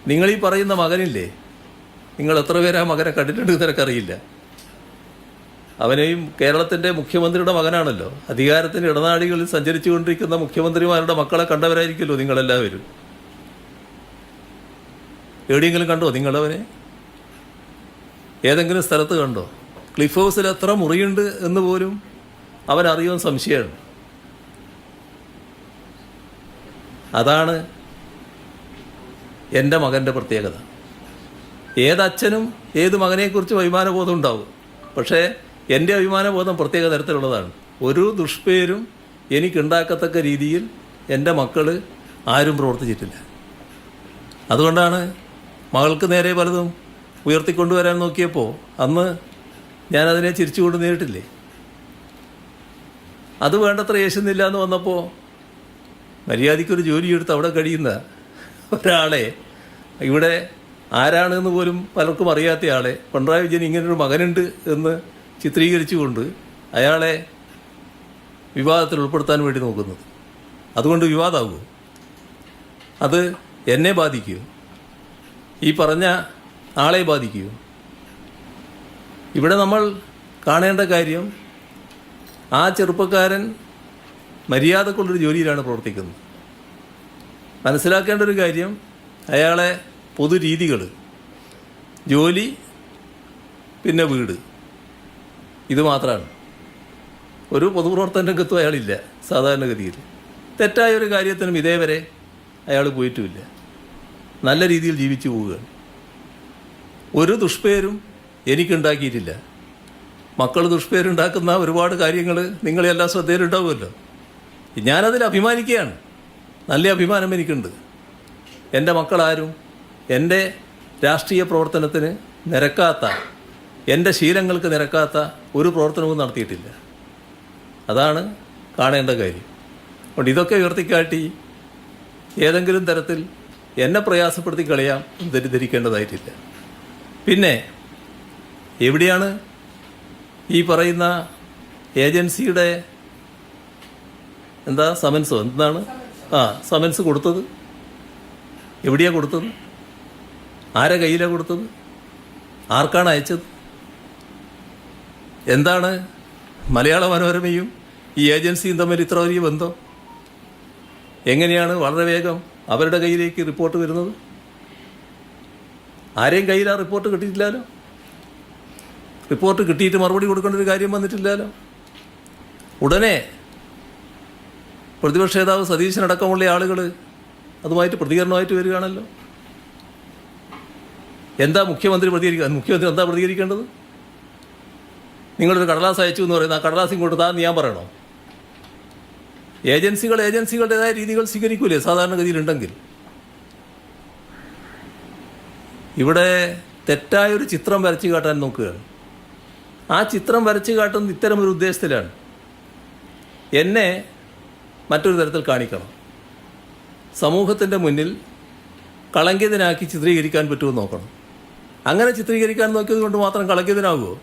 നിങ്ങളീ പറയുന്ന മകനില്ലേ, നിങ്ങൾ എത്ര പേരാ മകനെ കണ്ടിട്ടുണ്ട് നിനക്കറിയില്ല. അവനെയും കേരളത്തിൻ്റെ മുഖ്യമന്ത്രിയുടെ മകനാണല്ലോ. അധികാരത്തിൻ്റെ ഇടനാഴികളിൽ സഞ്ചരിച്ചു കൊണ്ടിരിക്കുന്ന മുഖ്യമന്ത്രിമാരുടെ മക്കളെ കണ്ടവരായിരിക്കുമല്ലോ നിങ്ങളെല്ലാവരും. എവിടെയെങ്കിലും കണ്ടോ നിങ്ങളവനെ? ഏതെങ്കിലും സ്ഥലത്ത് കണ്ടോ? ക്ലിഫ് ഹൗസിൽ എത്ര മുറിയുണ്ട് എന്ന് പോലും അവനറിയുമെന്ന് സംശയമാണ്. അതാണ് എൻ്റെ മകൻ്റെ പ്രത്യേകത. ഏതച്ഛനും ഏത് മകനെക്കുറിച്ചും അഭിമാനബോധം ഉണ്ടാവും. പക്ഷേ എൻ്റെ അഭിമാനബോധം പ്രത്യേക തരത്തിലുള്ളതാണ്. ഒരു ദുഷ്പേരും എനിക്കുണ്ടാക്കത്തക്ക രീതിയിൽ എൻ്റെ മക്കൾ ആരും പ്രവർത്തിച്ചിട്ടില്ല. അതുകൊണ്ടാണ് മകൾക്ക് നേരെ പലതും ഉയർത്തിക്കൊണ്ടുവരാൻ നോക്കിയപ്പോൾ അന്ന് ഞാനതിനെ ചിരിച്ചുകൊണ്ട് നേരിട്ടില്ലേ. അത് വേണ്ടത്ര യേശുന്നില്ല എന്ന് വന്നപ്പോൾ മര്യാദയ്ക്കൊരു ജോലിയെടുത്ത് അവിടെ കഴിയുന്ന ഒരാളെ, ഇവിടെ ആരാണെന്ന് പോലും പലർക്കും അറിയാത്ത ആളെ, പിണറായി വിജയൻ ഇങ്ങനൊരു മകനുണ്ട് എന്ന് ചിത്രീകരിച്ചുകൊണ്ട് അയാളെ വിവാദത്തിൽ ഉൾപ്പെടുത്താൻ വേണ്ടി നോക്കുന്നത്. അതുകൊണ്ട് വിവാദമാകുമോ? അത് എന്നെ ബാധിക്കുമോ? ഈ പറഞ്ഞ ആളെ ബാധിക്കുമോ? ഇവിടെ നമ്മൾ കാണേണ്ട കാര്യം, ആ ചെറുപ്പക്കാരൻ മര്യാദക്കുള്ളൊരു ജോലിയിലാണ് പ്രവർത്തിക്കുന്നത്. മനസ്സിലാക്കേണ്ട ഒരു കാര്യം, അയാളെ പൊതുരീതികൾ, ജോലി, പിന്നെ വീട്, ഇത് മാത്രമാണ്. ഒരു പൊതുപ്രവർത്തന രംഗത്തും അയാളില്ല സാധാരണഗതിയിൽ. തെറ്റായൊരു കാര്യത്തിനും ഇതേവരെ അയാൾ പോയിട്ടുമില്ല. നല്ല രീതിയിൽ ജീവിച്ചു പോവുകയാണ്. ഒരു ദുഷ്പേരും എനിക്കുണ്ടാക്കിയിട്ടില്ല. മക്കൾ ദുഷ്പേരുണ്ടാക്കുന്ന ഒരുപാട് കാര്യങ്ങൾ നിങ്ങളെല്ലാം ശ്രദ്ധയിലുണ്ടാവുമല്ലോ. ഞാനതിൽ അഭിമാനിക്കുകയാണ്. നല്ല അഭിമാനം എനിക്കുണ്ട്. എൻ്റെ മക്കളാരും എൻ്റെ രാഷ്ട്രീയ പ്രവർത്തനത്തിന് നിരക്കാത്ത, എൻ്റെ ശീലങ്ങൾക്ക് നിരക്കാത്ത ഒരു പ്രവർത്തനവും നടത്തിയിട്ടില്ല. അതാണ് കാണേണ്ട കാര്യം. അതുകൊണ്ട് ഇതൊക്കെ ഉയർത്തിക്കാട്ടി ഏതെങ്കിലും തരത്തിൽ എന്നെ പ്രയാസപ്പെടുത്തി കളയാം എന്ന് തെറ്റിദ്ധരിക്കേണ്ടതായിട്ടില്ല. പിന്നെ എവിടെയാണ് ഈ പറയുന്ന ഏജൻസിയുടെ സമൻസോ എന്താണ് സമൻസ് കൊടുത്തത്? എവിടെയാണ് കൊടുത്തത്? ആരെ കയ്യിലാണ് കൊടുത്തത്? ആർക്കാണ് അയച്ചത്? എന്താണ് മലയാള മനോരമയും ഈ ഏജൻസിയും തമ്മിൽ ഇത്ര വലിയ ബന്ധം? എങ്ങനെയാണ് വളരെ വേഗം അവരുടെ കയ്യിലേക്ക് റിപ്പോർട്ട് വരുന്നത്? ആരെയും കയ്യിൽ ആ റിപ്പോർട്ട് കിട്ടിയിട്ടില്ലല്ലോ. റിപ്പോർട്ട് കിട്ടിയിട്ട് മറുപടി കൊടുക്കേണ്ട ഒരു കാര്യം വന്നിട്ടില്ലല്ലോ. ഉടനെ പ്രതിപക്ഷ നേതാവ് സതീശനടക്കമുള്ള ആളുകൾ അതുമായിട്ട് പ്രതികരണമായിട്ട് വരികയാണല്ലോ. എന്താ മുഖ്യമന്ത്രി പ്രതികരിക്കുക? മുഖ്യമന്ത്രി എന്താ പ്രതികരിക്കേണ്ടത്? നിങ്ങളൊരു കടലാസ് അയച്ചു എന്ന് പറയുന്നത് ആ കടലാസ് ഇങ്ങോട്ട് താന്ന് ഞാൻ പറയണോ? ഏജൻസികളുടേതായ രീതികൾ സ്വീകരിക്കൂലേ സാധാരണഗതിയിലുണ്ടെങ്കിൽ? ഇവിടെ തെറ്റായൊരു ചിത്രം വരച്ചു കാട്ടാൻ നോക്കുകയാണ്. ആ ചിത്രം വരച്ചു കാട്ടുന്നത് ഇത്തരമൊരു ഉദ്ദേശത്തിലാണ്. എന്നെ മറ്റൊരു തരത്തിൽ കാണിക്കണം, സമൂഹത്തിൻ്റെ മുന്നിൽ കളങ്കിതനാക്കി ചിത്രീകരിക്കാൻ പറ്റുമെന്ന് നോക്കണം. അങ്ങനെ ചിത്രീകരിക്കാൻ നോക്കിയത് കൊണ്ട് മാത്രം കളങ്കിതനാകുമോ?